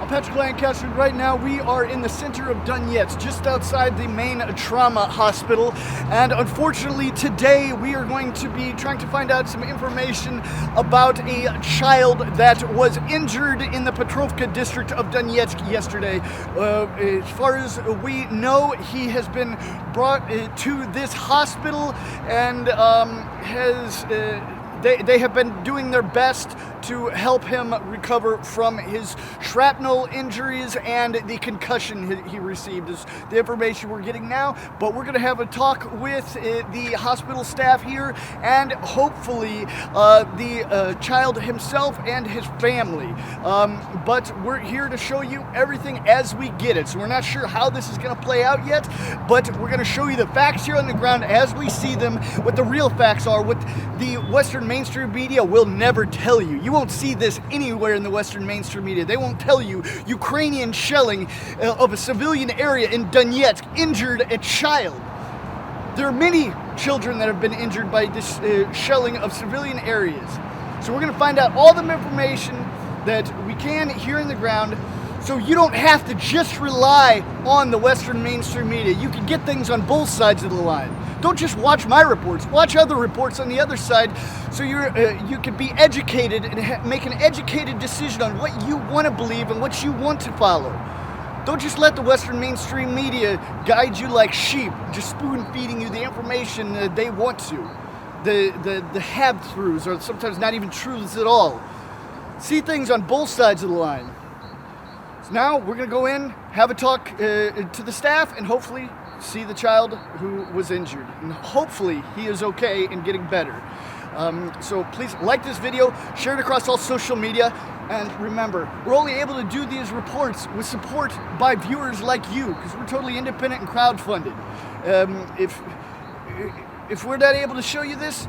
Patrick Lancaster. Right now we are in the center of Donetsk, just outside the main trauma hospital. And unfortunately today we are going to be trying to find out some information about a child that was injured in the Petrovka district of Donetsk yesterday. As far as we know, he has been brought to this hospital and they have been doing their best to help him recover from his shrapnel injuries and the concussion he received is the information we're getting now. But we're going to have a talk with the hospital staff here and hopefully the child himself and his family. But we're here to show you everything as we get it. So we're not sure how this is going to play out yet, but we're going to show you the facts here on the ground as we see them, what the real facts are, what the Western mainstream media will never tell you. You won't see this anywhere in the Western mainstream media. They won't tell you Ukrainian shelling of a civilian area in Donetsk injured a child. There are many children that have been injured by this shelling of civilian areas. So we're going to find out all the information that we can here in the ground, so you don't have to just rely on the Western mainstream media. You can get things on both sides of the line. Don't just watch my reports, watch other reports on the other side, so you can be educated and make an educated decision on what you want to believe and what you want to follow. Don't just let the Western mainstream media guide you like sheep, just spoon-feeding you the information that they want to. The have-throughs are sometimes not even truths at all. See things on both sides of the line. So now we're going to go in, have a talk to the staff, and hopefully see the child who was injured. And hopefully he is okay and getting better. So please like this video, share it across all social media, and remember, we're only able to do these reports with support by viewers like you, because we're totally independent and crowdfunded. If we're not able to show you this,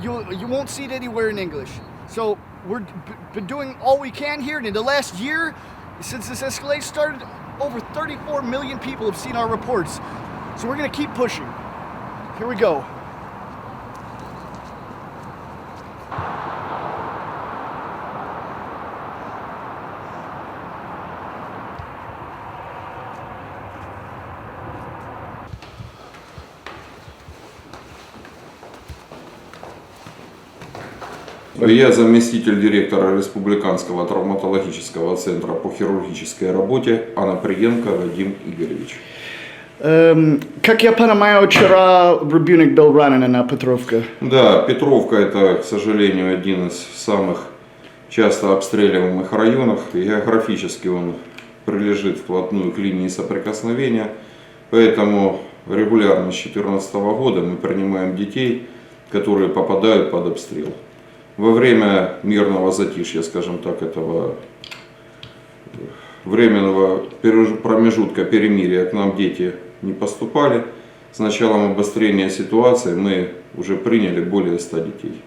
you won't see it anywhere in English. So we're been doing all we can here, and in the last year, since this escalation started, over 34 million people have seen our reports. So we're going to keep pushing. Here we go. Я заместитель директора Республиканского травматологического центра по хирургической работе Анаприенко Вадим Игоревич. Как я понимаю, вчера Ребенок был ранен на Петровке. Да, Петровка это, к сожалению, один из самых часто обстреливаемых районов. Географически он прилежит вплотную к линии соприкосновения, поэтому регулярно с 2014 года мы принимаем детей, которые попадают под обстрел. Во время мирного затишья, скажем так, этого временного промежутка перемирия к нам дети не поступали. С началом обострения ситуации мы уже приняли более 100 детей.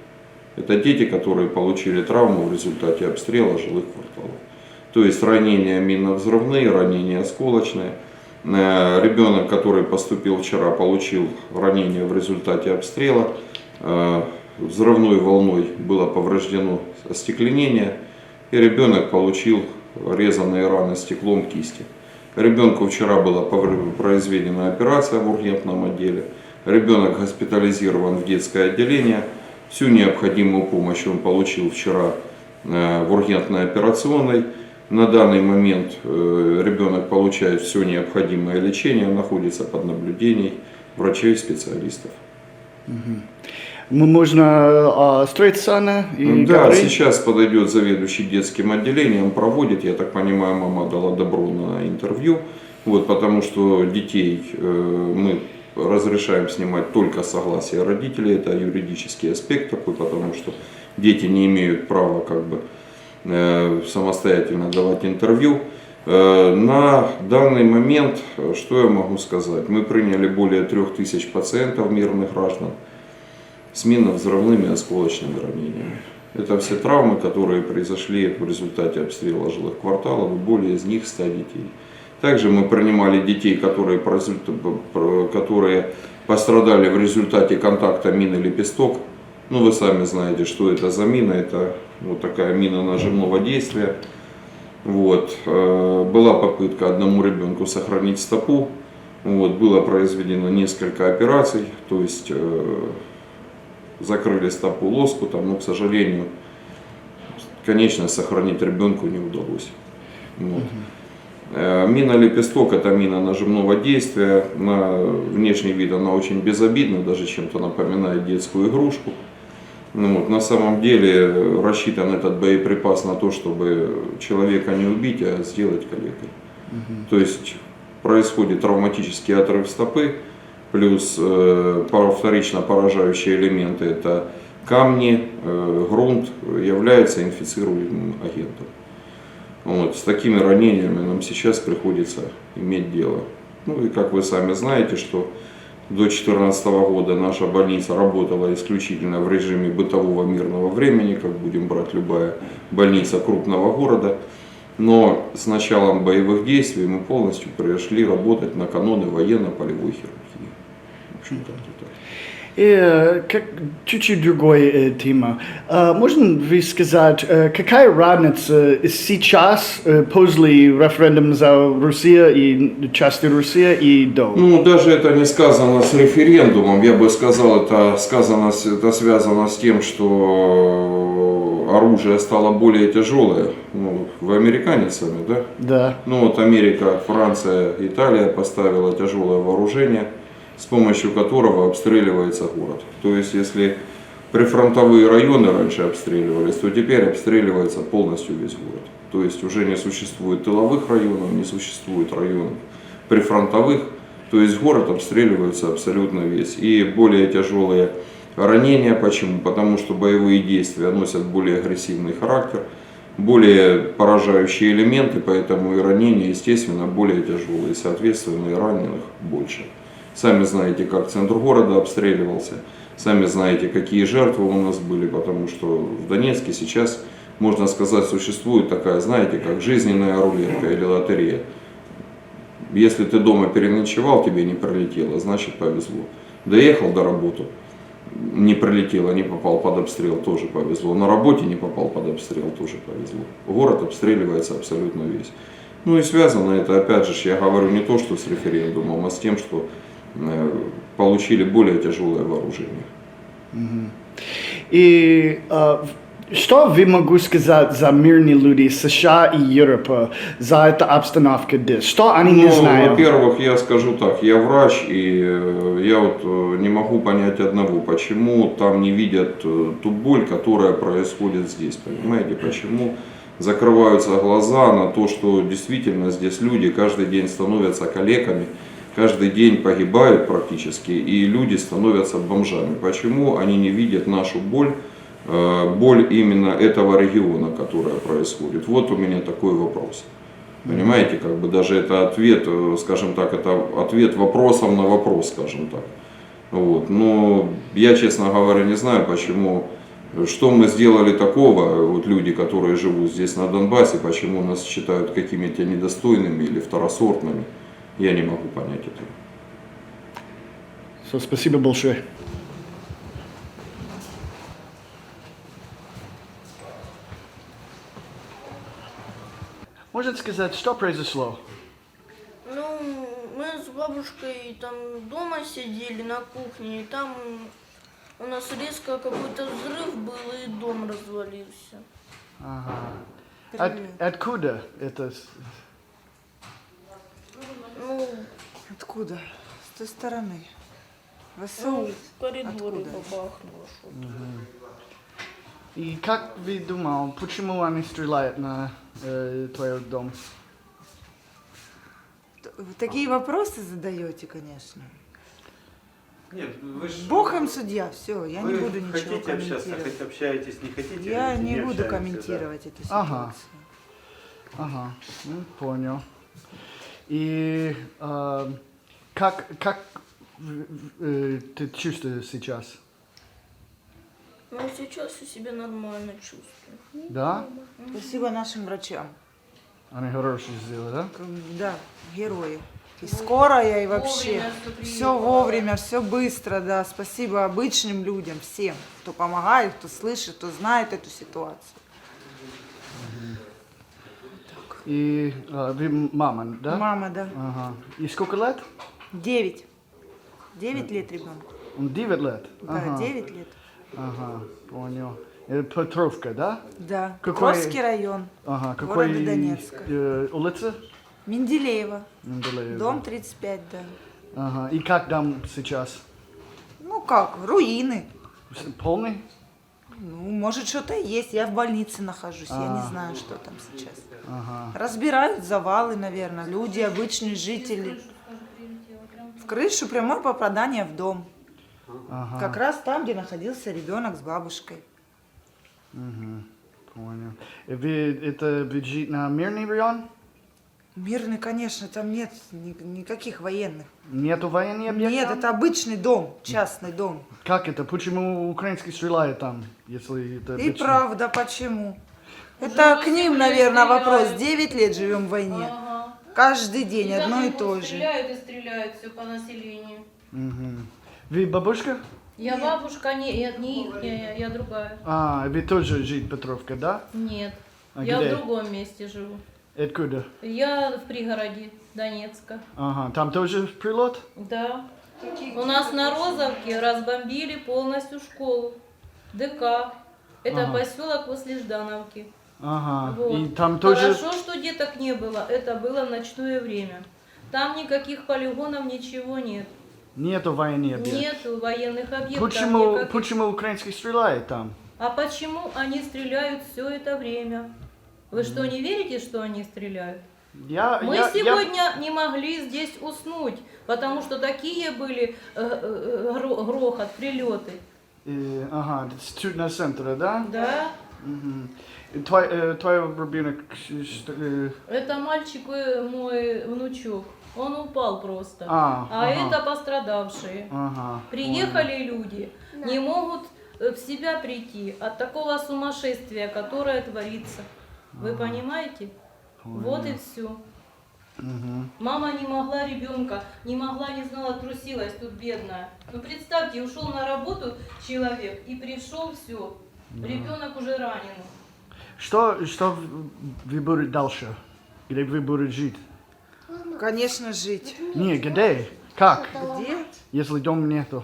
Это дети, которые получили травму в результате обстрела жилых кварталов. То есть ранения минно-взрывные, ранения осколочные. Ребенок, который поступил вчера, получил ранение в результате обстрела. Взрывной волной было повреждено остекленение, и ребенок получил резаные раны стеклом кисти. Ребенку вчера была произведена операция в ургентном отделе. Ребенок госпитализирован в детское отделение. Всю необходимую помощь он получил вчера в ургентной операционной. На данный момент ребенок получает все необходимое лечение, находится под наблюдением врачей-специалистов. Можно строиться и да, говорить? Сейчас подойдет заведующий детским отделением, проводит, я так понимаю, мама дала добро на интервью, потому что детей мы разрешаем снимать только согласие родителей, это юридический аспект такой, потому что дети не имеют права самостоятельно давать интервью. На данный момент, что я могу сказать, мы приняли более 3000 пациентов, мирных граждан, с минно-взрывными осколочными ранениями. Это все травмы, которые произошли в результате обстрела жилых кварталов, и более из них 100 детей. Также мы принимали детей, которые пострадали в результате контакта мины-лепесток. Вы сами знаете, что это за мина. Это такая мина нажимного действия. Вот. Была попытка одному ребенку сохранить стопу. Вот. Было произведено несколько операций, то есть закрыли стопу лоскутом, но, к сожалению, конечность сохранить ребенку не удалось. Вот. Мина лепесток — это мина нажимного действия. На внешний вид она очень безобидна, даже чем-то напоминает детскую игрушку. Вот. На самом деле рассчитан этот боеприпас на то, чтобы человека не убить, а сделать калекой. То есть происходит травматический отрыв стопы, плюс вторично поражающие элементы — это камни, грунт, являются инфицируемым агентом. Вот, с такими ранениями нам сейчас приходится иметь дело. Ну и как вы сами знаете, что до 2014 года наша больница работала исключительно в режиме бытового мирного времени, как будем брать любая больница крупного города. Но с началом боевых действий мы полностью перешли работать на каноны военно-полевой хирургии. В общем, как-то так. И как чуть-чуть другой тема. Можно ли сказать, какая разница сейчас после референдума за Россию и части России и до? Ну, даже это не сказано с референдумом, я бы сказал, это связано с тем, что оружие стало более тяжелое. Ну, вы американец сами, да? Да. Ну вот Америка, Франция, Италия поставила тяжелое вооружение, с помощью которого обстреливается город. То есть, если прифронтовые районы раньше обстреливались, то теперь обстреливается полностью весь город. То есть, уже не существует тыловых районов, не существует районов прифронтовых. То есть, город обстреливается абсолютно весь. И более тяжелые ранения. Почему? Потому что боевые действия носят более агрессивный характер, более поражающие элементы, поэтому и ранения, естественно, более тяжелые. Соответственно, и раненых больше. Сами знаете, как центр города обстреливался, сами знаете, какие жертвы у нас были, потому что в Донецке сейчас, можно сказать, существует такая, знаете, как жизненная рулетка или лотерея. Если ты дома переночевал, тебе не прилетело, значит повезло. Доехал до работы, не прилетело, не попал под обстрел, тоже повезло. На работе не попал под обстрел, тоже повезло. Город обстреливается абсолютно весь. Ну и связано это, опять же, я говорю не то, что с референдумом, а с тем, что получили более тяжелое вооружение. И что вы могу сказать за мирные люди США и Европы, за эту обстановку здесь? Что они не знают? Во-первых, я скажу так, я врач, и я вот не могу понять одного, почему там не видят ту боль, которая происходит здесь, понимаете, почему закрываются глаза на то, что действительно здесь люди каждый день становятся калеками, каждый день погибают практически, и люди становятся бомжами. Почему они не видят нашу боль, боль именно этого региона, которая происходит? Вот у меня такой вопрос. Понимаете, как бы даже это ответ, скажем так, это ответ вопросом на вопрос, скажем так. Вот. Но я, честно говоря, не знаю, почему, что мы сделали такого, вот люди, которые живут здесь на Донбассе, почему нас считают какими-то недостойными или второсортными. Я не могу понять этого. Спасибо большое. Можно сказать, что произошло? Ну, мы с бабушкой там дома сидели на кухне, и там у нас резко какой-то взрыв был, и дом развалился. Ага. Откуда это? Ну, Откуда? С той стороны. ну, ВСУ. в коридоре Откуда? бабахнуло что-то. И как вы думаете, почему они стреляют на твой дом? Вы такие вопросы задаете, конечно. Нет, вы же... Бог им судья, все, я не вы буду ничего хотите общаться, комментировать. хоть общаетесь, не хотите, Я не не буду общаемся, комментировать эту Ага. ситуацию. Ага, понял. И как ты чувствуешь сейчас? Ну, сейчас я себя нормально чувствую. Да? Спасибо нашим врачам. Они хорошие сделали, да? Да, герои. И скорая, и вообще. Вовремя приехала. Все вовремя, все быстро, да. Спасибо обычным людям, всем, кто помогает, кто слышит, кто знает эту ситуацию. И вы мама, да? Мама, да. Ага. И сколько лет? 9. 9 лет ребенку. 9 лет? Да, Ага. 9 лет. Ага, понял. Петровка, да? Да. Какой- Покровский район. Ага, какой Города Донецка. улица? Менделеева. Менделеева. Дом 35, да. Ага. И как там сейчас? Ну как, руины. Полный? Ну, может, что-то есть. Я в больнице нахожусь. Я не А. знаю, что там сейчас. Ага. Разбирают завалы, наверное. Люди, обычные жители. В крышу прямое попадание в дом. Ага. Как раз там, где находился ребенок с бабушкой. Понял. И вы живете на мирный район? Мирный, конечно, там нет никаких военных. Нету военных объектов? Нет, это обычный дом, частный дом. Как это? Почему украинские стреляют там, если это И обычно? правда, почему? Это к ним, наверное, вопрос. 9 лет живем в войне. Ага. Каждый день одно и так то же. Стреляют и стреляют все по населению. Мгм. Вы бабушка? Я бабушка, не их, я другая. А, вы тоже живете в Петровке, да? Нет, А я где? в другом месте живу. Откуда? Я в пригороде Донецка. Ага, там тоже прилет? Да. У нас на Розовке разбомбили полностью школу. ДК. Это Ага. поселок после Ждановки. Ага, Вот. и там тоже... Хорошо, что деток не было. Это было в ночное время. Там никаких полигонов, ничего нет. Нету военных объектов? Нету военных объектов. Почему, никаких. почему украинские стреляют там? А почему они стреляют все это время? Вы что, не верите, что они стреляют? Мы сегодня не могли здесь уснуть, потому что такие были грохот, прилеты. Ага, это тютная центра, да? Да? Мгм. И твой ребенок... Это мальчик мой внучок. Он упал просто. ага. Это пострадавшие. Ага. Приехали люди, не могут в себя прийти от такого сумасшествия, которое творится. Вы понимаете? Вот и все. Мгм. Мама не могла ребенка, не знала, трусилась тут бедная. Ну представьте, ушел на работу человек и пришел, все, ребенок уже ранен. Что вы будете дальше? Где вы будете жить? Конечно, жить. Не, где? Как? Где? Если дома нету.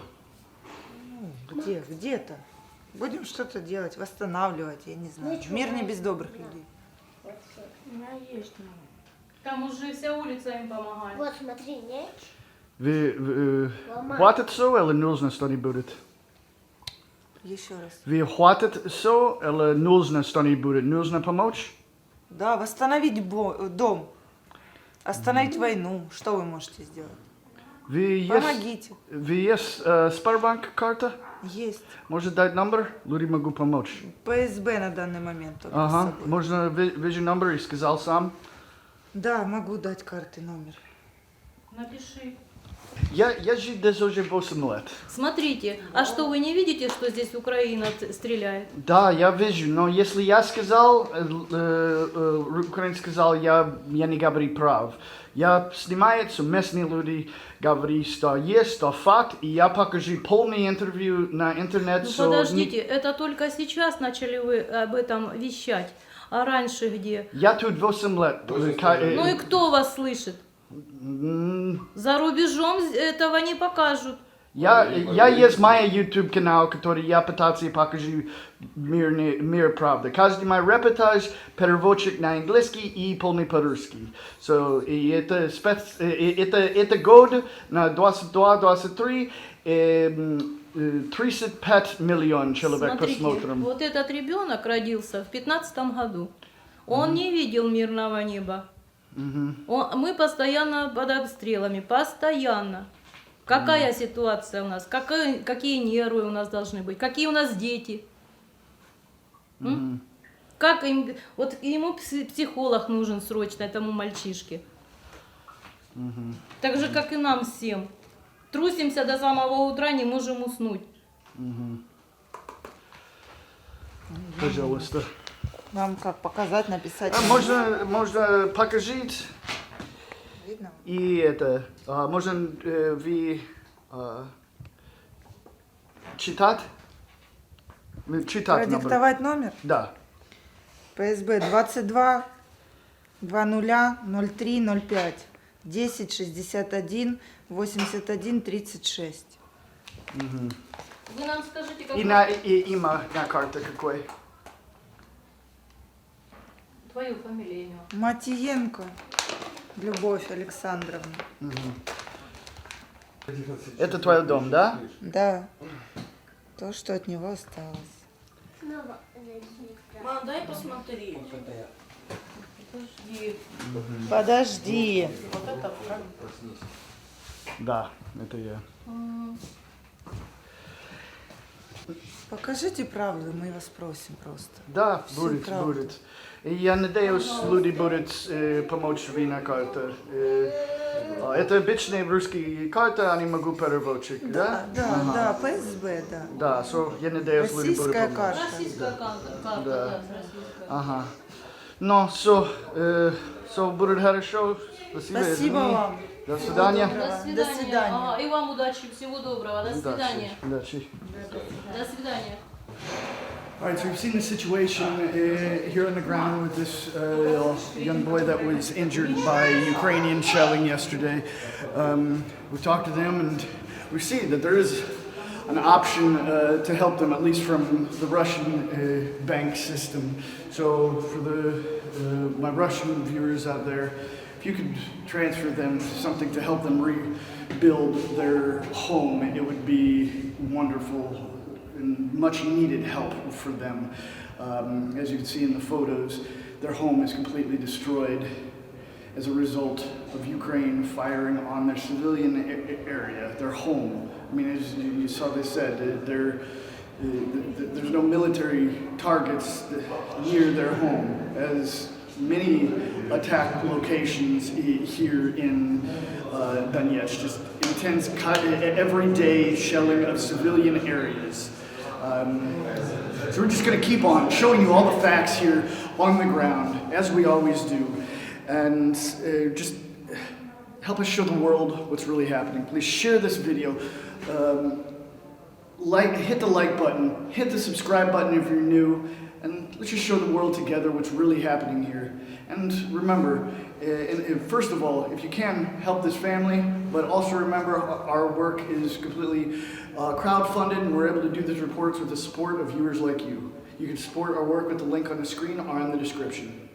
Где? Где-то. Будем что-то делать, восстанавливать, я не знаю. Мир не без добрых людей. У меня есть. Там уже вся улица им помогает. Вот, смотри, нет? Вы хватит все или нужно что-нибудь будет? Еще раз. Вы хватит все или нужно что-нибудь будет? Нужно помочь? Да, восстановить дом. Остановить войну. Что вы можете сделать? Помогите. Вы есть Сбербанк карта? Есть. Может дать номер? Люди могу помочь. ПСБ на данный момент только с Ага, собой. можно вижу номер и сказал сам. Да, могу дать карты номер. Напиши. Я жил здесь уже 8 лет. Смотрите, а что вы не видите, что здесь Украина стреляет? Да, я вижу, но если я сказал, украинец сказал, я не говорю прав. Я снимаю, что местные люди говорят, что есть, что факт, и я покажу полное интервью на интернет. Ну что подождите, это только сейчас начали вы об этом вещать, а раньше где? Я тут 8 лет. Ну и кто вас слышит? М, За рубежом этого не покажут. Я есть мой YouTube канал, который я пытался покажу мир правды. Каждый мой репортаж переводчик на английский и полный по-русски. So, и это год на 22-23 35 миллионов человек Смотрите, посмотрим. вот этот ребенок родился в 15 году. Он не видел мирного неба. Мы постоянно под обстрелами, постоянно. Какая ситуация у нас? Какие нервы у нас должны быть? Какие у нас дети? Как им, вот ему психолог нужен срочно, этому мальчишке. Так же, как и нам всем. Трусимся до самого утра, не можем уснуть. Пожалуйста. Вам как показать, написать? Можно покажите. Видно? И это, можно вы читать? Читать. Продиктовать номер? Да. ПСБ 22 200305 10 61 81 36. Вы нам скажите, как И имя на карте какой? твою фамилию. Матиенко Любовь Александровна. Это твой дом, да? Да, то, что от него осталось. Мам, дай посмотреть. Подожди. Подожди. Вот это правда. Да, это я. Покажите правду, мы вас просим просто. Да, Всю будет, правду. будет. И я надеюсь, люди будут помочь мне на карте. Это обычные русские карты, они могут переводчик, да? Да, ФСБ, да. Да, я надеюсь, люди будут Российская помочь. карта. Российская карта, Да. да, российская. Ага. Ну, все будет хорошо. Спасибо. Спасибо извини. вам. До свидания. До свидания. До свидания. Ага, и вам удачи, всего доброго. До свидания. Удачи. До свидания. All right, so we've seen the situation here on the ground with this young boy that was injured by Ukrainian shelling yesterday. We've talked to them and we see that there is an option to help them, at least from the Russian bank system. So for my Russian viewers out there, if you could transfer them something to help them rebuild their home, it would be wonderful and much needed help for them. As you can see in the photos, their home is completely destroyed as a result of Ukraine firing on their civilian area, their home. I mean, as you saw, they said there's no military targets near their home, as many attack locations here in Donetsk, just intense everyday shelling of civilian areas. So we're just going to keep on showing you all the facts here on the ground, as we always do, and just help us show the world what's really happening. Please share this video. Hit the like button, hit the subscribe button if you're new, and let's just show the world together what's really happening here. And remember, first of all, if you can, help this family, but also remember our work is completely crowdfunded, and we're able to do these reports with the support of viewers like you. You can support our work with the link on the screen or in the description.